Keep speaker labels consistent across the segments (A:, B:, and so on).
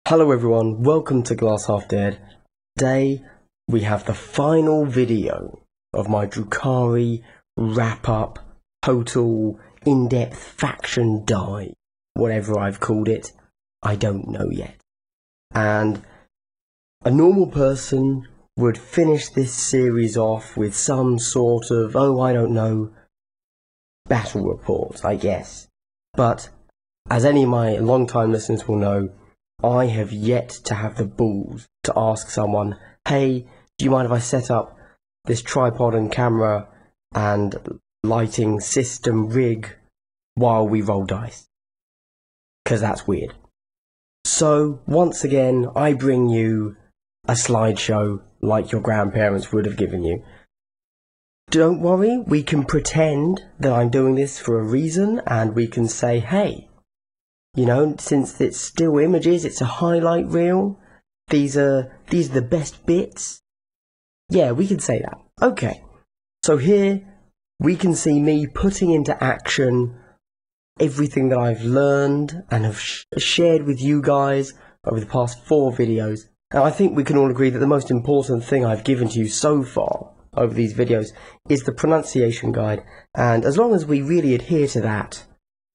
A: Hello everyone, welcome to Glass Half Dead. Today we have the final video of my Drukhari wrap-up, total, in-depth faction dive. Whatever I've called it, I don't know yet. And a normal person would finish this series off with some sort of, I don't know, battle report, I guess. But, as any of my long-time listeners will know, I have yet to have the balls to ask someone, hey, do you mind if I set up this tripod and camera and lighting system rig while we roll dice? Because that's weird. So, once again, I bring you a slideshow like your grandparents would have given you. Don't worry, we can pretend that I'm doing this for a reason, and we can say, hey, you know, since it's still images, it's a highlight reel. These are the best bits. Yeah, we can say that. Okay. So here we can see me putting into action everything that I've learned and have shared with you guys over the past 4 videos. And I think we can all agree that the most important thing I've given to you so far over these videos is the pronunciation guide. And as long as we really adhere to that,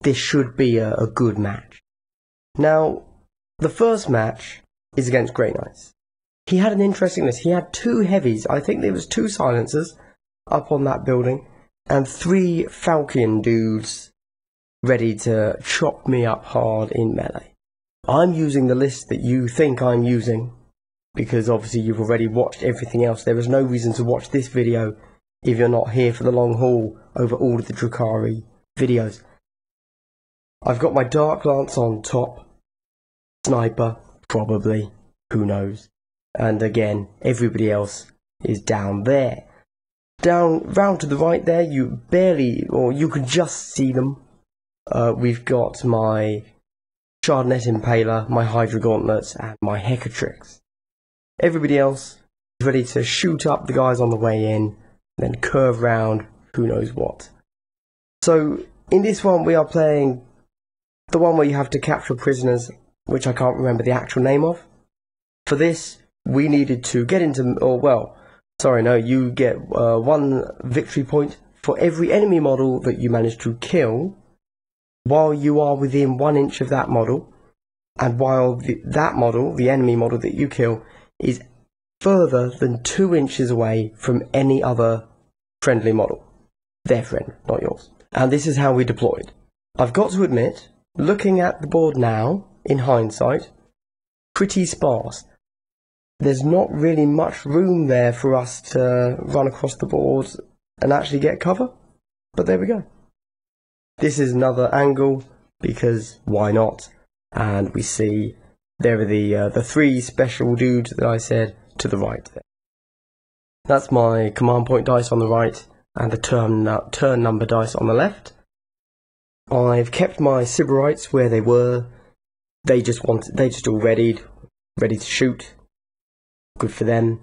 A: this should be a good match. Now, the first match is against Grey Knights. He had an interesting list. He had 2 heavies. I think there was 2 silencers up on that building, and 3 Falcon dudes ready to chop me up hard in melee. I'm using the list that you think I'm using, because obviously you've already watched everything else. There is no reason to watch this video if you're not here for the long haul over all of the Drukhari videos. I've got my Dark Lance on top, Sniper, probably, who knows, and again, everybody else is down there. Down, round to the right there, you barely, or you can just see them. We've got my Shardnet Impaler, my Hydra Gauntlets, and my Hecatrix. Everybody else is ready to shoot up the guys on the way in, then curve round, who knows what. So, in this one we are playing the one where you have to capture prisoners, which I can't remember the actual name of. For this, we needed to get into, you get 1 victory point for every enemy model that you manage to kill while you are within 1 inch of that model, and while that model, the enemy model that you kill, is further than 2 inches away from any other friendly model. Their friend, not yours. And this is how we deployed. I've got to admit, looking at the board now, in hindsight, pretty sparse. There's not really much room there for us to run across the board and actually get cover, but there we go. This is another angle, because why not? And we see there are the 3 special dudes that I said to the right there. That's my command point dice on the right, and the turn number dice on the left. I've kept my Sybarites where they were. They just all ready to shoot. Good for them.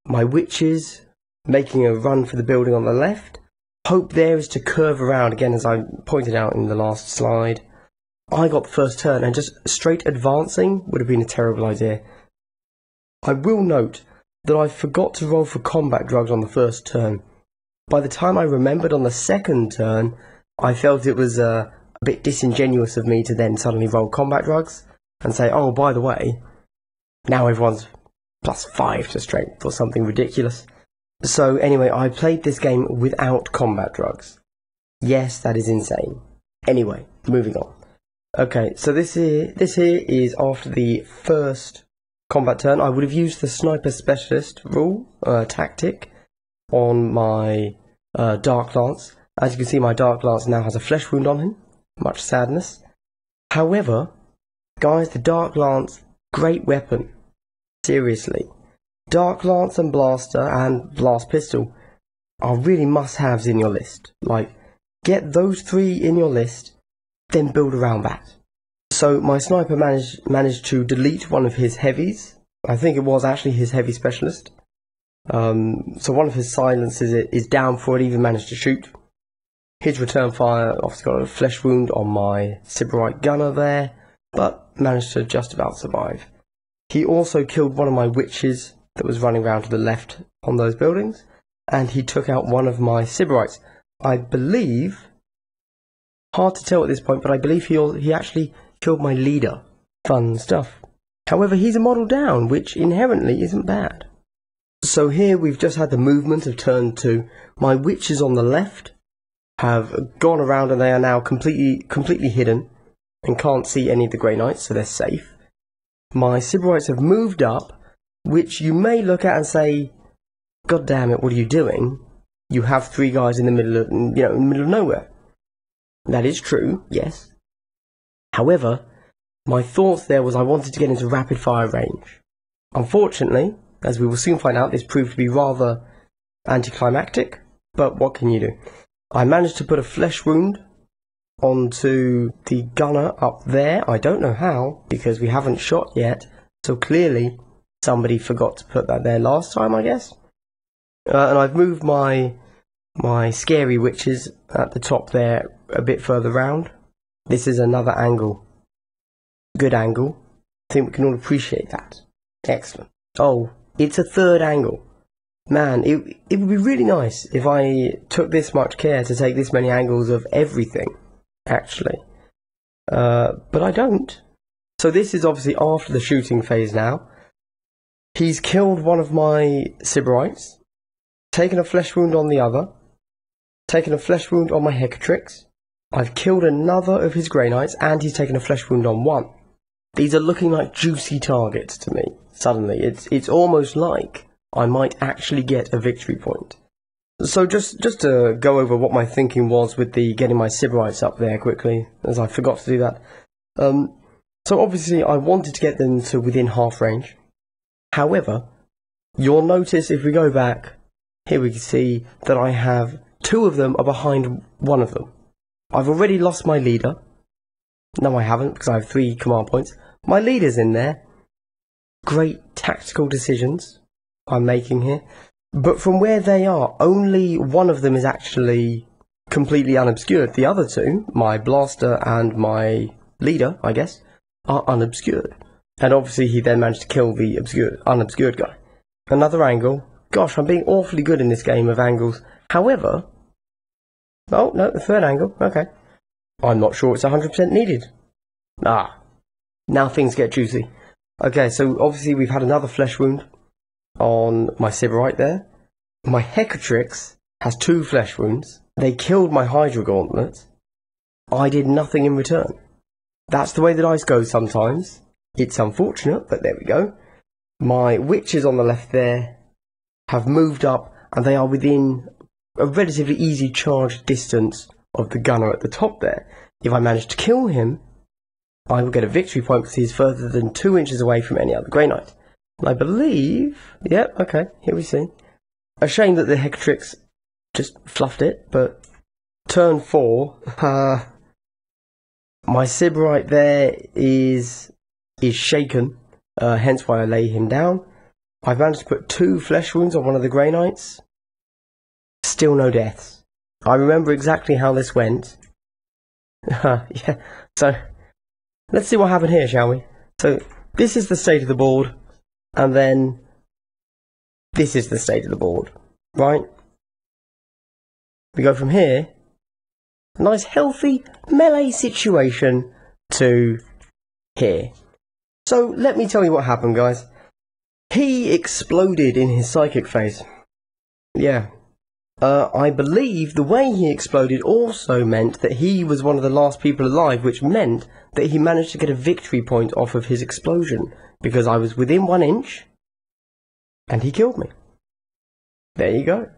A: My Witches making a run for the building on the left. Hope there is to curve around again, as I pointed out in the last slide. I got the first turn, and just straight advancing would have been a terrible idea. I will note that I forgot to roll for combat drugs on the first turn. By the time I remembered on the second turn, I felt it was a bit disingenuous of me to then suddenly roll combat drugs and say, oh, by the way, now everyone's +5 to strength or something ridiculous. So anyway, I played this game without combat drugs. Yes, that is insane. Anyway, moving on. Okay, so this here is after the first combat turn. I would have used the Sniper Specialist rule, tactic, on my Dark Lance. As you can see, my Dark Lance now has a flesh wound on him. Much sadness. However, guys, the Dark Lance, great weapon. Seriously. Dark Lance and Blaster and Blast Pistol are really must-haves in your list. Like, get those 3 in your list, then build around that. So my Sniper managed to delete one of his heavies. I think it was actually his heavy specialist. So one of his silencers is down before it even managed to shoot. His return fire obviously got a flesh wound on my Sybarite gunner there, but managed to just about survive. He also killed one of my witches that was running around to the left on those buildings, and he took out one of my Sybarites. I believe, hard to tell at this point, but I believe he actually killed my leader. Fun stuff. However, he's a model down, which inherently isn't bad. So here we've just had the movement of turn 2. My witches on the left have gone around and they are now completely hidden and can't see any of the Grey Knights, so they're safe. My Sybarites have moved up, which you may look at and say, God damn it, what are you doing? You have 3 guys in the middle of, in the middle of nowhere. That is true, yes. However, my thoughts there was I wanted to get into rapid fire range. Unfortunately, as we will soon find out, this proved to be rather anticlimactic, but what can you do? I managed to put a flesh wound onto the gunner up there. I don't know how, because we haven't shot yet, so clearly somebody forgot to put that there last time, I guess. And I've moved my scary witches at the top there a bit further round. This is another angle. Good angle. I think we can all appreciate that. Excellent. Oh, it's a third angle. Man, it would be really nice if I took this much care to take this many angles of everything, actually. But I don't. So this is obviously after the shooting phase now. He's killed one of my Sybarites, taken a flesh wound on the other, taken a flesh wound on my Hecatrix. I've killed another of his Grey Knights, and he's taken a flesh wound on one. These are looking like juicy targets to me, suddenly. It's almost like I might actually get a victory point. So just to go over what my thinking was with the getting my Sybarites up there quickly, as I forgot to do that. So obviously I wanted to get them to within half range. However, you'll notice if we go back, here we can see that I have 2 of them are behind one of them. I've already lost my leader. No, I haven't, because I have 3 command points. My leader's in there. Great tactical decisions I'm making here. But from where they are, only one of them is actually completely unobscured. The other 2, my blaster and my leader, I guess, are unobscured. And obviously he then managed to kill the unobscured guy. Another angle. Gosh, I'm being awfully good in this game of angles. However... Oh, no, the third angle. Okay. I'm not sure it's 100% needed. Ah. Now things get juicy. Okay, so obviously we've had another flesh wound on my Sybarite there. My Hecatrix has 2 flesh wounds. They killed my Hydra Gauntlet. I did nothing in return. That's the way the dice goes sometimes. It's unfortunate, but there we go. My witches on the left there have moved up, and they are within a relatively easy charge distance of the gunner at the top there. If I manage to kill him, I will get a victory point because he's further than 2 inches away from any other Grey Knight. And I believe... Yep, okay, here we see. A shame that the Hecatrix just fluffed it, but turn 4, my Sybarite there is shaken, hence why I lay him down. I've managed to put 2 flesh wounds on one of the Grey Knights. Still no deaths. I remember exactly how this went. Yeah, so let's see what happened here, shall we? So this is the state of the board, and then this is the state of the board, right? We go from here, a nice healthy melee situation, to here. So let me tell you what happened, guys. He exploded in his psychic phase. Yeah. I believe the way he exploded also meant that he was one of the last people alive, which meant that he managed to get a victory point off of his explosion, because I was within 1 inch, and he killed me. There you go.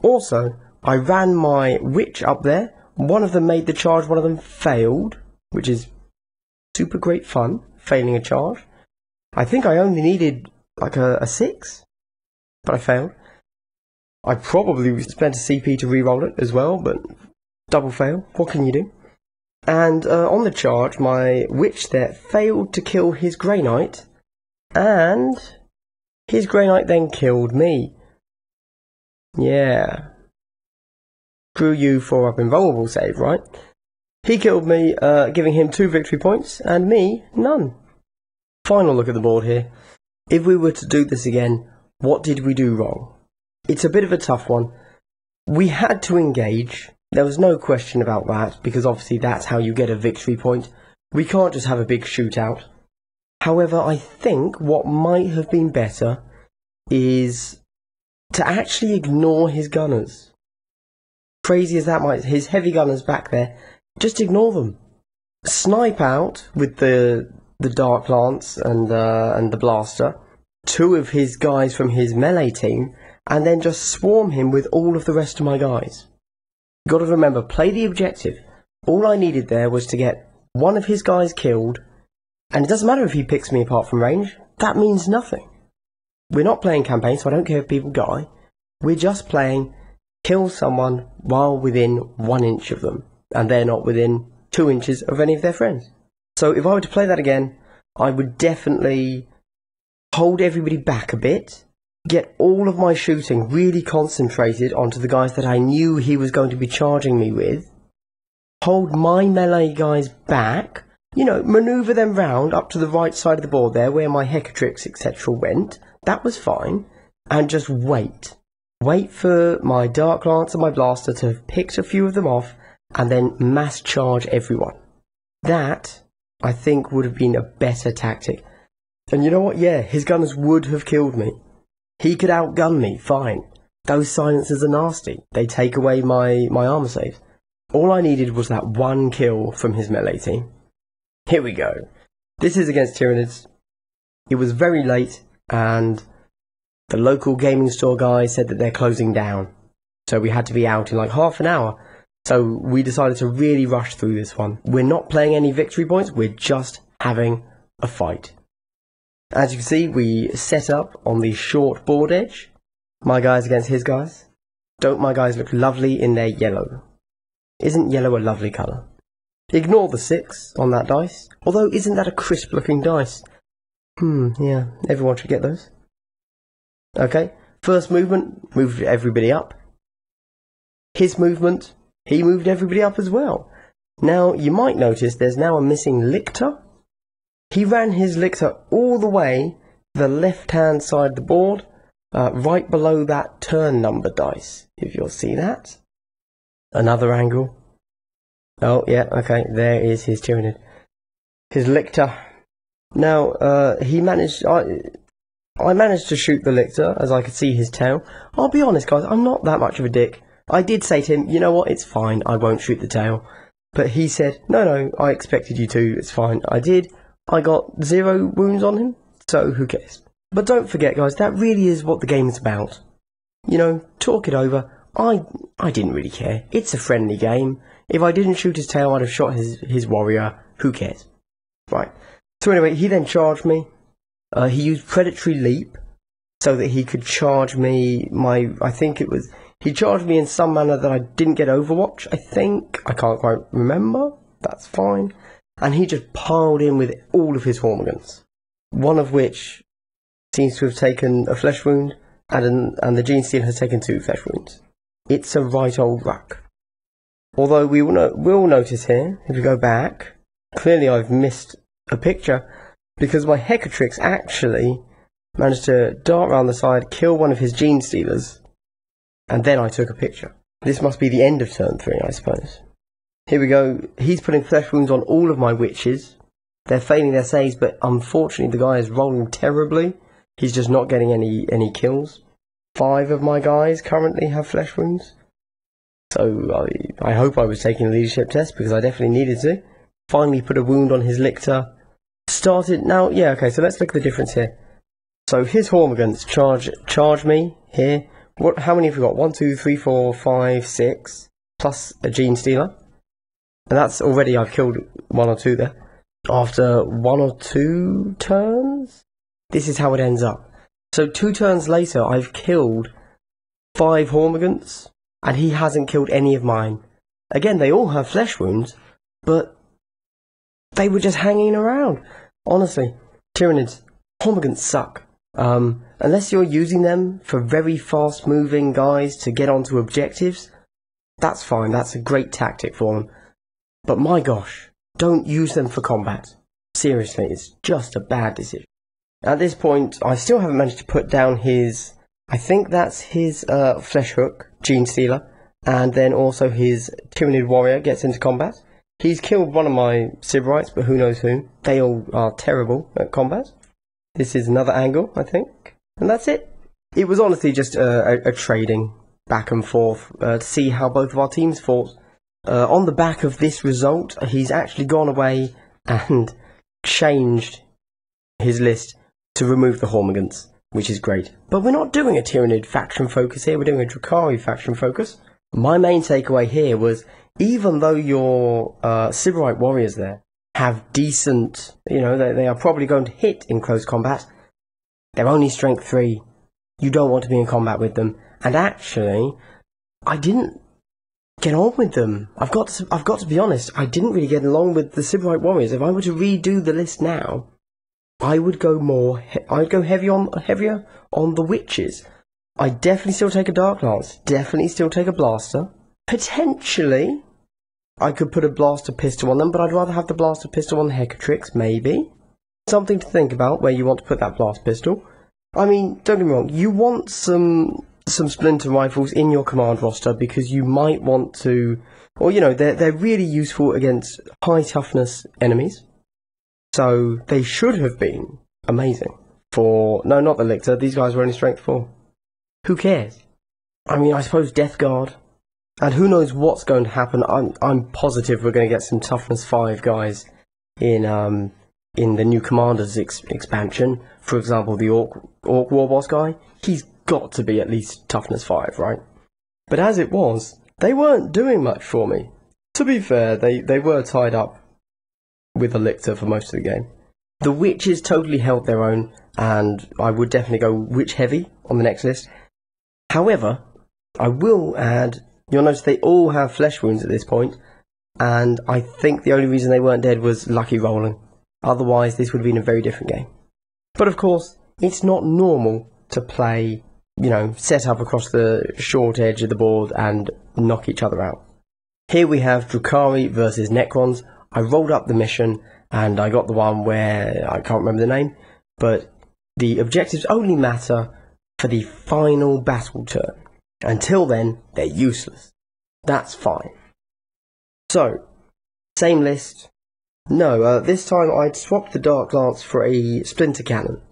A: Also, I ran my witch up there. One of them made the charge, one of them failed, which is super great fun, failing a charge. I think I only needed like a 6, but I failed. I probably spent a CP to re-roll it as well, but double fail. What can you do? And on the charge, my witch there failed to kill his Grey Knight, and his Grey Knight then killed me. Yeah. Screw you for up invulnerable save, right? He killed me, giving him 2 victory points, and me, none. final look at the board here. If we were to do this again, what did we do wrong? It's a bit of a tough one. We had to engage. There was no question about that, because obviously that's how you get a victory point. We can't just have a big shootout. However, I think what might have been better is to actually ignore his gunners. Crazy as that might, his heavy gunners back there, just ignore them. Snipe out with the Dark Lance and the Blaster, 2 of his guys from his melee team, and then just swarm him with all of the rest of my guys. Got to remember, play the objective. All I needed there was to get one of his guys killed, and it doesn't matter if he picks me apart from range, that means nothing. We're not playing campaign, so I don't care if people die. We're just playing kill someone while within 1 inch of them, and they're not within 2 inches of any of their friends. So if I were to play that again, I would definitely hold everybody back a bit, get all of my shooting really concentrated onto the guys that I knew he was going to be charging me with, hold my melee guys back, you know, manoeuvre them round up to the right side of the board there where my Hecatrix etc. went, that was fine, and just wait. Wait for my Dark Lance and my Blaster to have picked a few of them off, and then mass charge everyone. That, I think, would have been a better tactic. And you know what? Yeah, his gunners would have killed me. He could outgun me, fine. Those silencers are nasty. They take away my armor saves. All I needed was that 1 kill from his melee team. Here we go. This is against Tyranids. It was very late, and the local gaming store guy said that they're closing down. So we had to be out in like half an hour. So we decided to really rush through this one. We're not playing any victory points, we're just having a fight. As you can see, we set up on the short board edge. My guys against his guys. Don't my guys look lovely in their yellow? Isn't yellow a lovely colour? Ignore the 6 on that dice. Although, isn't that a crisp looking dice? Yeah, everyone should get those. Okay, first movement, moved everybody up. His movement, he moved everybody up as well. Now, you might notice there's now a missing Lictor. He ran his Lictor all the way to the left-hand side of the board, right below that turn number dice, if you'll see that. Another angle. Oh, yeah, okay, there is his Tyranid. His Lictor. Now, he managed... I managed to shoot the Lictor, as I could see his tail. I'll be honest, guys, I'm not that much of a dick. I did say to him, you know what, it's fine, I won't shoot the tail. But he said, no, I expected you to, it's fine. I did. I got 0 wounds on him, so who cares? But don't forget, guys, that really is what the game is about. You know, talk it over. I didn't really care. It's a friendly game. If I didn't shoot his tail, I'd have shot his warrior. Who cares? Right. So anyway, he then charged me. He used Predatory Leap so that he could charge me he charged me in some manner that I didn't get Overwatch, I think. I can't quite remember. That's fine. And he just piled in with all of his Hormigans. One of which seems to have taken a flesh wound, and the Gene Stealer has taken 2 flesh wounds. It's a right old ruck. Although we will notice here, if we go back, clearly I've missed a picture, because my Hecatrix actually managed to dart around the side, kill one of his Gene Stealers, and then I took a picture. This must be the end of turn 3, I suppose. Here we go. He's putting flesh wounds on all of my witches. They're failing their saves, but unfortunately the guy is rolling terribly. He's just not getting any kills. 5 of my guys currently have flesh wounds. So I hope I was taking a leadership test, because I definitely needed to. Finally put a wound on his Lictor. Started now, yeah, okay, so let's look at the difference here. So his Hormigans charge me here. How many have we got? 1, 2, 3, 4, 5, 6, plus a Gene Stealer. And that's already, I've killed 1 or 2 there. After 1 or 2 turns, this is how it ends up. So 2 turns later, I've killed 5 Hormigans, and he hasn't killed any of mine. Again, they all have flesh wounds, but they were just hanging around. Honestly, Tyranids, Hormigans suck. Unless you're using them for very fast-moving guys to get onto objectives, that's fine, that's a great tactic for them. But my gosh, don't use them for combat. seriously, it's just a bad decision. At this point, I still haven't managed to put down his, I think that's his Flesh Hook, Gene Stealer, and then also his Tyranid Warrior gets into combat. He's killed one of my Sybarites, but who knows who. They all are terrible at combat. This is another angle, I think, and that's it. It was honestly just a trading back and forth to see how both of our teams fought. On the back of this result, he's actually gone away and changed his list to remove the Hormigans, which is great. But we're not doing a Tyranid faction focus here, we're doing a Drukhari faction focus. My main takeaway here was, even though your Sybarite warriors there have decent, they are probably going to hit in close combat, they're only strength 3. You don't want to be in combat with them. And actually, I didn't get on with them. I've got to be honest, I didn't really get along with the Sybarite warriors. If I were to redo the list now, I would go heavier on the witches. I'd definitely still take a Dark Lance, definitely still take a blaster. Potentially, I could put a blaster pistol on them, but I'd rather have the blaster pistol on the Hecatrix, maybe. Something to think about where you want to put that blast pistol. I mean, don't get me wrong, you want some splinter rifles in your command roster because you might want to, or they're really useful against high toughness enemies. So they should have been amazing for, no, not the Lictor, these guys were only strength 4. Who cares? I mean, I suppose Death Guard, and who knows what's going to happen. I'm positive we're going to get some toughness 5 guys in the new Commanders expansion. For example, the Orc War Boss guy, he's got to be at least toughness 5, right? But as it was, they weren't doing much for me. To be fair, they were tied up with a Lictor for most of the game. The Witches totally held their own, and I would definitely go Witch heavy on the next list. However, I will add, you'll notice they all have flesh wounds at this point, and I think the only reason they weren't dead was lucky rolling. Otherwise, this would have been a very different game. But of course, it's not normal to play, set up across the short edge of the board and knock each other out. Here we have Drukhari versus Necrons. I rolled up the mission, and I got the one where, I can't remember the name, but the objectives only matter for the final battle turn. Until then, they're useless. That's fine. So, same list. No, this time I'd swapped the Dark Lance for a Splinter Cannon.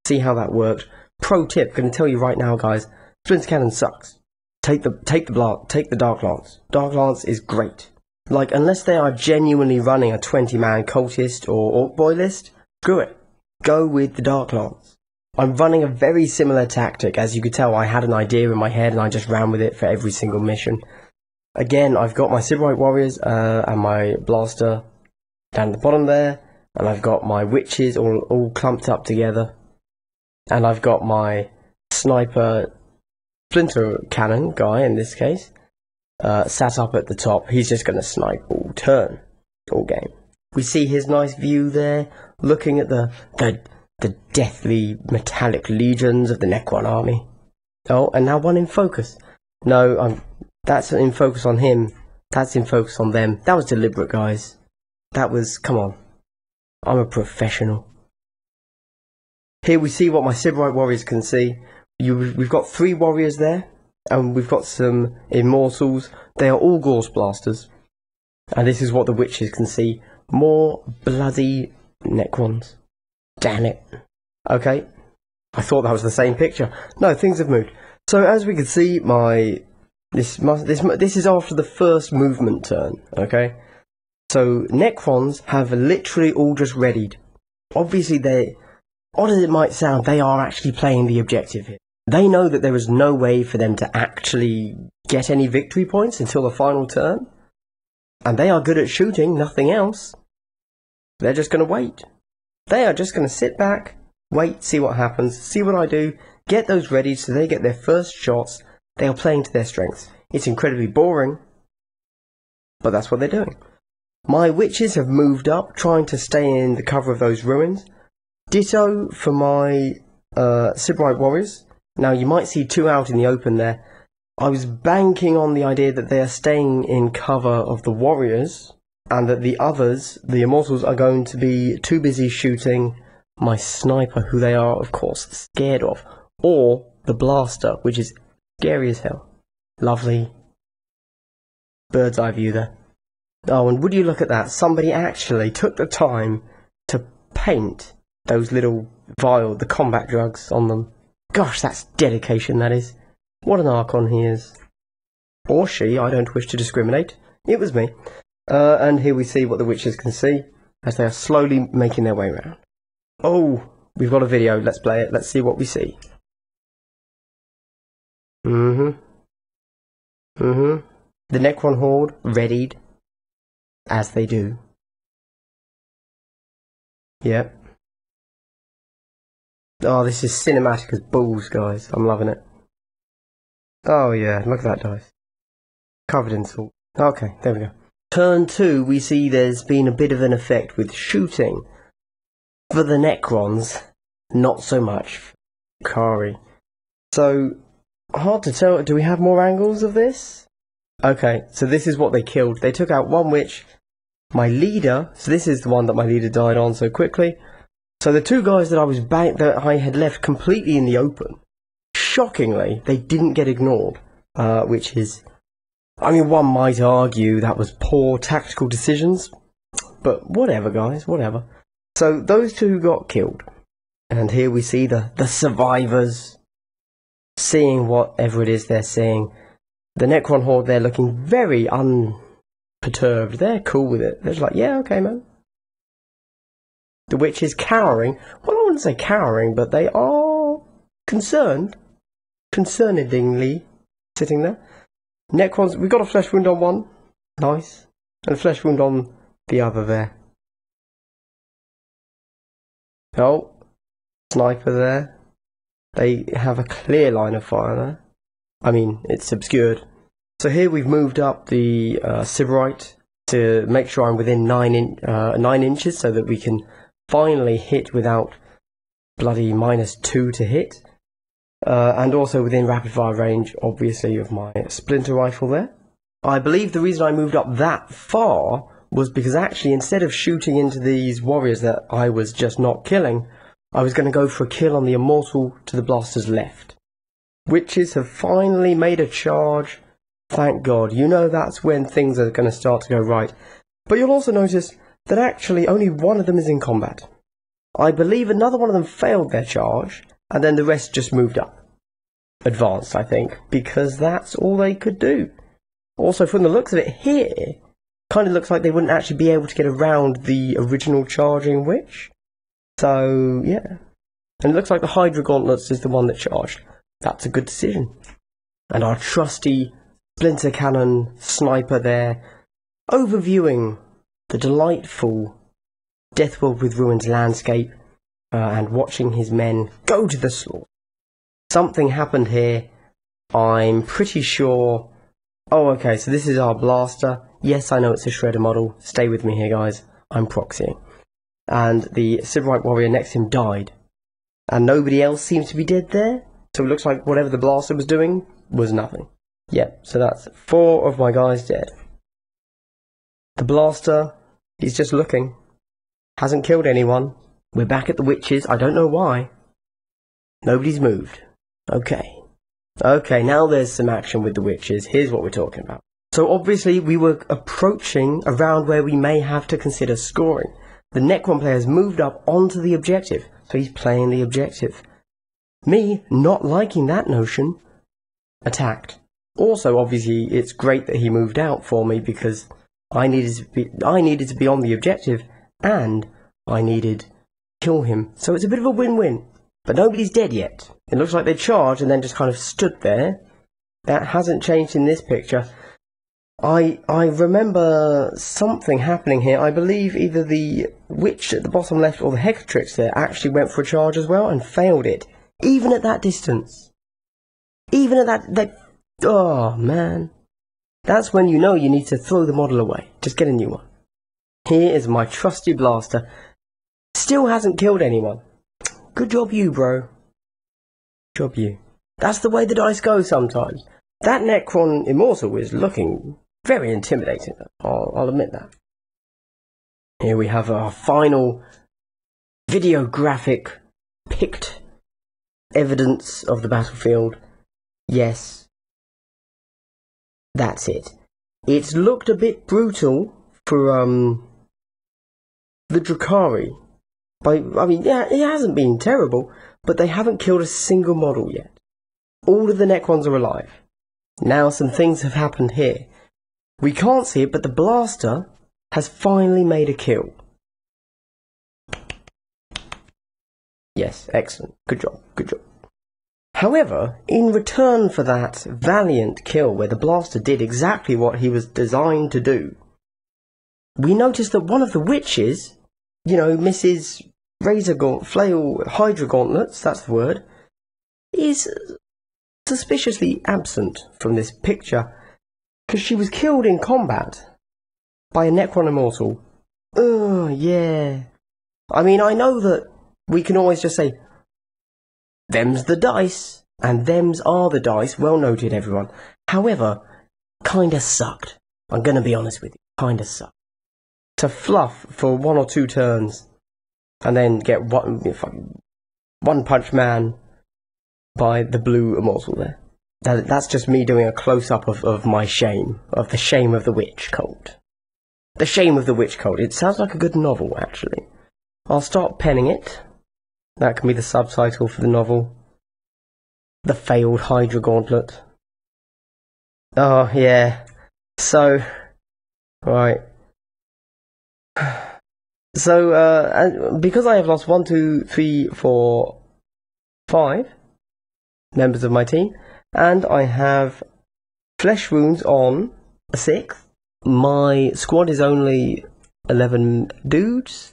A: See how that worked. Pro tip, going to tell you right now, guys, Splinter Cannon sucks. Take the Dark Lance. Dark Lance is great. Like, unless they are genuinely running a 20-man cultist or orc boy list, screw it. Go with the Dark Lance. I'm running a very similar tactic. As you could tell, I had an idea in my head and I just ran with it for every single mission. Again, I've got my Sybarite warriors and my blaster down at the bottom there, and I've got my witches all clumped up together, and I've got my sniper splinter cannon guy in this case sat up at the top. He's just going to snipe all turn, all game. We see his nice view there, looking at the deathly metallic legions of the Necron army. Oh, and now one in focus. No, that's in focus on him. That's in focus on them. That was deliberate, guys. That was, come on. I'm a professional. Here we see what my Sybarite warriors can see. We've got 3 warriors there, and we've got some immortals. They are all Gorse Blasters. And this is what the witches can see. More bloody Necrons. Damn it. Okay. I thought that was the same picture. No, things have moved. So as we can see, this is after the first movement turn, okay? So Necrons have literally all just readied. Obviously, odd as it might sound, they are actually playing the objective here. They know that there is no way for them to actually get any victory points until the final turn. And they are good at shooting, nothing else. They're just going to wait. They are just going to sit back, wait, see what happens, see what I do, get those ready so they get their first shots. They are playing to their strengths. It's incredibly boring, but that's what they're doing. My witches have moved up, trying to stay in the cover of those ruins. Ditto for my Sybarite warriors. Now, you might see 2 out in the open there. I was banking on the idea that they are staying in cover of the warriors and that the others, the Immortals, are going to be too busy shooting my sniper, who they are, of course, scared of, or the blaster, which is scary as hell. Lovely bird's eye view there. Oh, and would you look at that? Somebody actually took the time to paint those little vials, the combat drugs on them. Gosh, that's dedication, that is. What an Archon he is. Or she, I don't wish to discriminate. It was me. And here we see what the witches can see as they are slowly making their way around. Oh, we've got a video. Let's play it. Let's see what we see. The Necron Horde readied, as they do. Yep. Oh, this is cinematic as balls, guys. I'm loving it. Oh yeah, look at that dice. Covered in salt. Okay, there we go. Turn 2, we see there's been a bit of an effect with shooting. For the Necrons, not so much for Drukhari. So, hard to tell. Do we have more angles of this? Okay, so this is what they killed. They took out one witch, my leader. So this is the one that my leader died on so quickly. So the two guys that I had left completely in the open, shockingly, they didn't get ignored. Which is, I mean, one might argue that was poor tactical decisions, but whatever, guys, whatever. So those two got killed, and here we see the survivors seeing whatever it is they're seeing. The Necron Horde, they're looking very unperturbed. They're cool with it. They're just like, yeah, okay, man. The witch is cowering. Well, I wouldn't say cowering, but they are concernedly sitting there. Necrons, we got a flesh wound on one. Nice. And a flesh wound on the other there. Oh, sniper there. They have a clear line of fire there. I mean, it's obscured. So here we've moved up the Sybarite to make sure I'm within 9 inches so that we can finally hit without bloody -2 to hit. And also within rapid fire range, obviously, of my splinter rifle there. I believe the reason I moved up that far was because actually instead of shooting into these warriors that I was just not killing, I was going to go for a kill on the Immortal to the blaster's left. Witches have finally made a charge. Thank God. You know that's when things are going to start to go right. But you'll also notice that actually only one of them is in combat. I believe another one of them failed their charge, and then the rest just moved up. Advanced, I think, because that's all they could do. Also, from the looks of it here, kind of looks like they wouldn't actually be able to get around the original charging witch. So, yeah. And it looks like the Hydra Gauntlets is the one that charged. That's a good decision. And our trusty Splinter Cannon sniper there, overviewing the delightful Deathworld with Ruins landscape, and watching his men go to the slaughter. Something happened here. I'm pretty sure... Oh, okay, so this is our blaster. Yes, I know it's a shredder model. Stay with me here, guys. I'm proxying. And the Sybarite warrior next to him died. And nobody else seems to be dead there. So it looks like whatever the blaster was doing was nothing. Yep, so that's 4 of my guys dead. The blaster, he's just looking. Hasn't killed anyone. We're back at the witches. I don't know why. Nobody's moved. Okay. Okay, now there's some action with the witches. Here's what we're talking about. So obviously we were approaching around where we may have to consider scoring. The Necron player has moved up onto the objective, so he's playing the objective. Me, not liking that notion, attacked. Also, obviously, it's great that he moved out for me because I needed to be on the objective, and I needed to kill him. So it's a bit of a win-win. But nobody's dead yet. It looks like they charged and then just kind of stood there. That hasn't changed in this picture. I remember something happening here. I believe either the witch at the bottom left or the Hecatrix there actually went for a charge as well and failed it. Even at that distance. Even at that... Oh, man. That's when you know you need to throw the model away. Just get a new one. Here is my trusty blaster. Still hasn't killed anyone. Good job you, bro. Good job you. That's the way the dice go sometimes. That Necron Immortal is looking very intimidating. I'll admit that. Here we have our final videographic picked evidence of the battlefield. Yes, that's it. It's looked a bit brutal for the Drukhari. I mean, yeah, it hasn't been terrible, but they haven't killed a single model yet. All of the Necrons are alive. Now some things have happened here. We can't see it, but the blaster has finally made a kill. Yes, excellent. Good job, good job. However, in return for that valiant kill where the blaster did exactly what he was designed to do, we noticed that one of the witches, you know, Mrs. Flail Hydra Gauntlets, that's the word, is suspiciously absent from this picture, because she was killed in combat by a Necron Immortal. Yeah. I mean, I know that we can always just say, them's the dice, and them's are the dice. Well noted, everyone. However, kinda sucked. I'm gonna be honest with you. Kinda sucked. To fluff for 1 or 2 turns, and then get one punch man by the blue Immortal there. That's just me doing a close-up of my shame. Of the shame of the witch cult. The shame of the witch cult. It sounds like a good novel, actually. I'll start penning it. That can be the subtitle for the novel. The Failed Hydra Gauntlet. Oh, yeah. So, right. So, because I have lost 1, 2, 3, 4, 5 members of my team, and I have flesh wounds on a 6th, my squad is only 11 dudes,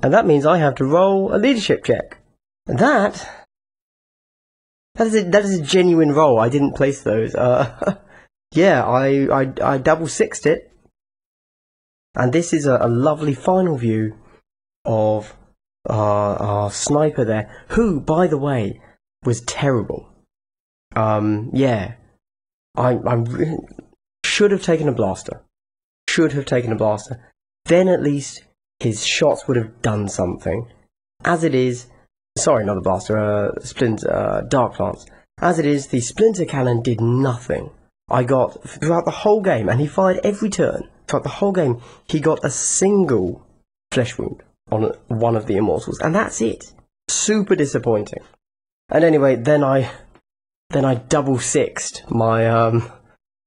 A: and that means I have to roll a leadership check. And that is a genuine roll. I didn't place those. Yeah, I double sixed it. And this is a lovely final view of our sniper there, who, by the way, was terrible. Yeah, I should have taken a blaster. Then at least his shots would have done something. As it is, sorry, not a blaster, Dark Lance. As it is, the Splinter Cannon did nothing. I got, throughout the whole game, and he fired every turn, throughout the whole game, he got a single flesh wound on one of the Immortals, and that's it. Super disappointing. And anyway, then I double sixed my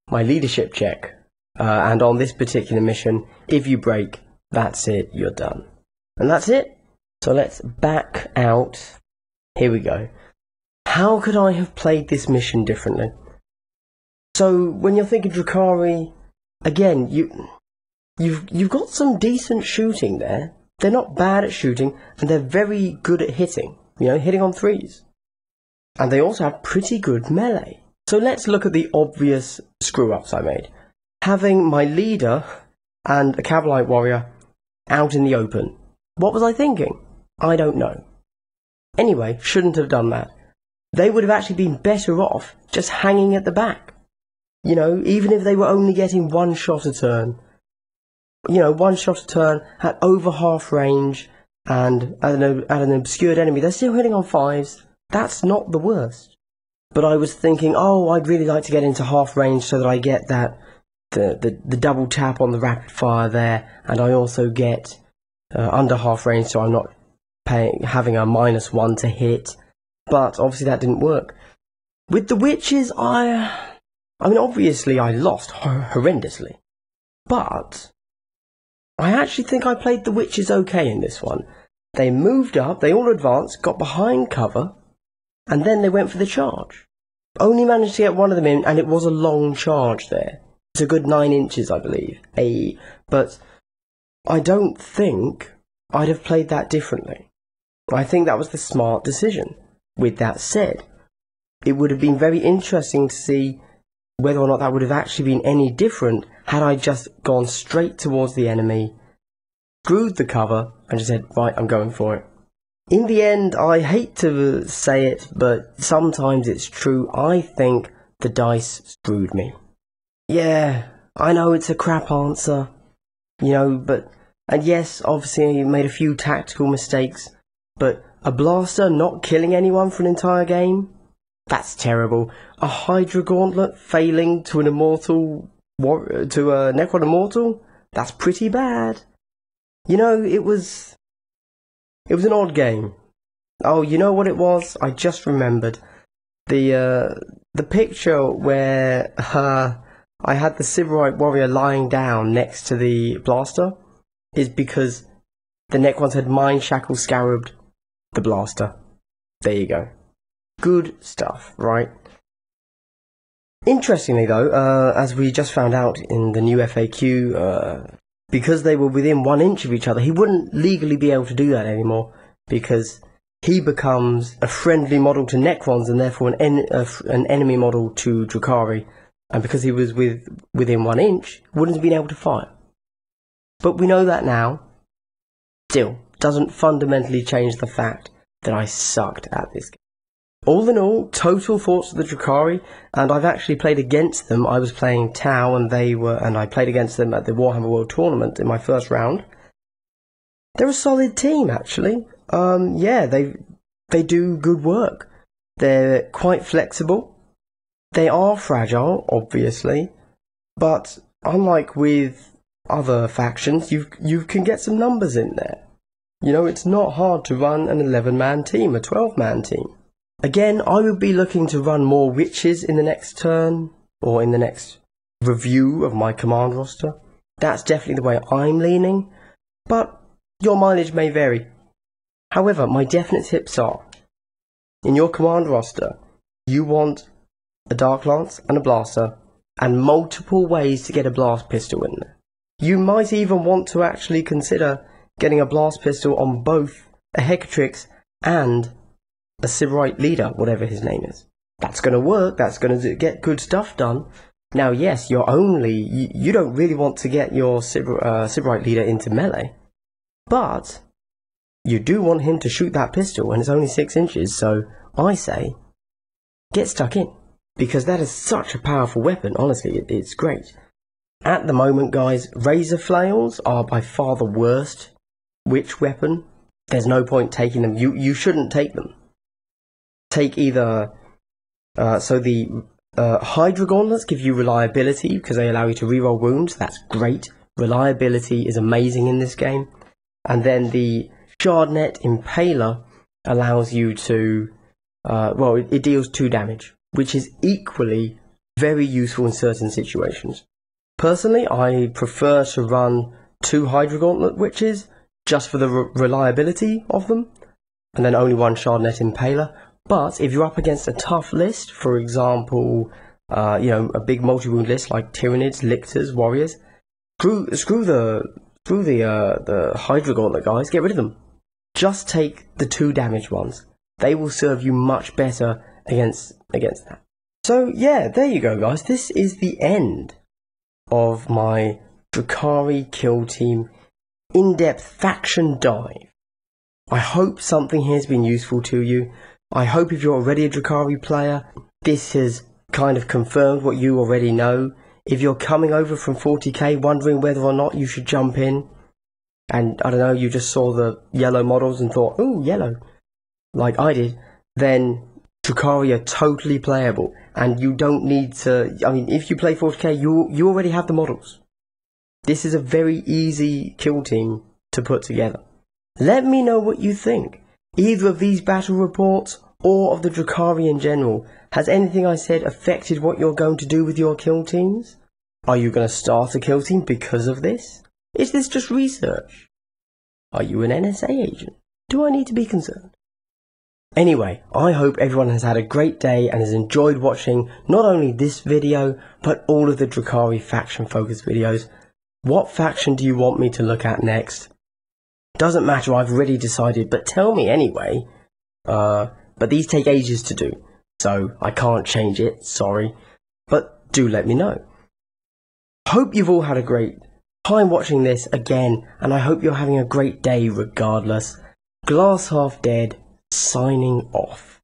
A: my leadership check, and on this particular mission, if you break, that's it, you're done. And that's it. So let's back out. Here we go. How could I have played this mission differently? So when you're thinking Drukhari, again, you've got some decent shooting there. They're not bad at shooting, and they're very good at hitting. You know, hitting on 3s. And they also have pretty good melee. So let's look at the obvious screw-ups I made. Having my leader and a Cavalite warrior out in the open. What was I thinking? I don't know. Anyway, shouldn't have done that. They would have actually been better off just hanging at the back. You know, even if they were only getting 1 shot a turn. You know, 1 shot a turn at over half range and at an obscured enemy. They're still hitting on 5s. That's not the worst. But I was thinking, oh, I'd really like to get into half range so that I get that the double tap on the rapid fire there, and I also get under half range, so I'm not having a -1 to hit. But obviously that didn't work. With the witches, I mean, obviously I lost horrendously, but I actually think I played the witches okay in this one. They moved up, they all advanced, got behind cover, and then they went for the charge. Only managed to get one of them in, and it was a long charge there. It's a good 9 inches, I believe. But I don't think I'd have played that differently. I think that was the smart decision. With that said, it would have been very interesting to see whether or not that would have actually been any different had I just gone straight towards the enemy, screwed the cover, and just said, right, I'm going for it. In the end, I hate to say it, but sometimes it's true. I think the dice screwed me. Yeah, I know it's a crap answer, you know, but And yes, obviously he made a few tactical mistakes, but a blaster not killing anyone for an entire game? That's terrible. A Hydra Gauntlet failing to an immortal to a Necron Immortal? That's pretty bad. You know, it was an odd game. Oh, you know what it was? I just remembered. The picture where I had the Sybarite warrior lying down next to the blaster is because the Necrons had Mind Shackle Scarabed the blaster. There you go. Good stuff, right? Interestingly though, as we just found out in the new FAQ, because they were within 1 inch of each other, he wouldn't legally be able to do that anymore, because he becomes a friendly model to Necrons and therefore an enemy model to Drukhari, and because he was within 1 inch, wouldn't have been able to fire. But we know that now. Still, doesn't fundamentally change the fact that I sucked at this game. All in all, total thoughts of the Drukhari, and I've actually played against them. I was playing Tau, and I played against them at the Warhammer World Tournament in my first round. They're a solid team, actually. Yeah, they do good work. They're quite flexible. They are fragile, obviously, but unlike with other factions, you can get some numbers in there. You know, it's not hard to run an 11-man team, a 12-man team. Again, I would be looking to run more witches in the next turn, or in the next review of my command roster. That's definitely the way I'm leaning, but your mileage may vary. However, my definite tips are, in your command roster, you want a Dark Lance and a Blaster, and multiple ways to get a Blast Pistol in there. You might even want to actually consider getting a Blast Pistol on both a Hecatrix and a Sybarite leader, whatever his name is. That's going to work, that's going to get good stuff done. Now yes, you don't really want to get your Sybarite leader into melee, but you do want him to shoot that pistol, and it's only 6 inches, so I say, get stuck in, because that is such a powerful weapon. Honestly, it's great. At the moment, guys, Razor Flails are by far the worst witch weapon. There's no point taking them. You shouldn't take them. Take either the Hydra Gauntlets give you reliability because they allow you to reroll wounds. That's great. Reliability is amazing in this game. And then the Shardnet Impaler allows you to it deals 2 damage, which is equally very useful in certain situations. Personally, I prefer to run 2 Hydra Gauntlet Witches just for the reliability of them, and then only 1 Shardnet Impaler. But if you're up against a tough list, for example, a big multi-wound list like Tyranids, Lictors, Warriors, screw the Hydra Gauntlet guys, get rid of them. Just take the 2 damage ones. They will serve you much better against that. So yeah, there you go, guys. This is the end of my Drukhari Kill Team in-depth faction dive. I hope something here has been useful to you. I hope if you're already a Drukhari player, this has kind of confirmed what you already know. If you're coming over from 40k wondering whether or not you should jump in, and I don't know, you just saw the yellow models and thought, ooh, yellow, like I did, then Drukhari are totally playable, and you don't need to, if you play 40k, you already have the models. This is a very easy kill team to put together. Let me know what you think. Either of these battle reports, or of the Drukhari in general. Has anything I said affected what you're going to do with your kill teams? Are you going to start a kill team because of this? Is this just research? Are you an NSA agent? Do I need to be concerned? Anyway, I hope everyone has had a great day and has enjoyed watching not only this video, but all of the Drukhari faction focused videos. What faction do you want me to look at next? Doesn't matter, I've already decided, but tell me anyway. But these take ages to do, so I can't change it, sorry. But do let me know. Hope you've all had a great time watching this again, and I hope you're having a great day regardless. Glass Half Dead, signing off.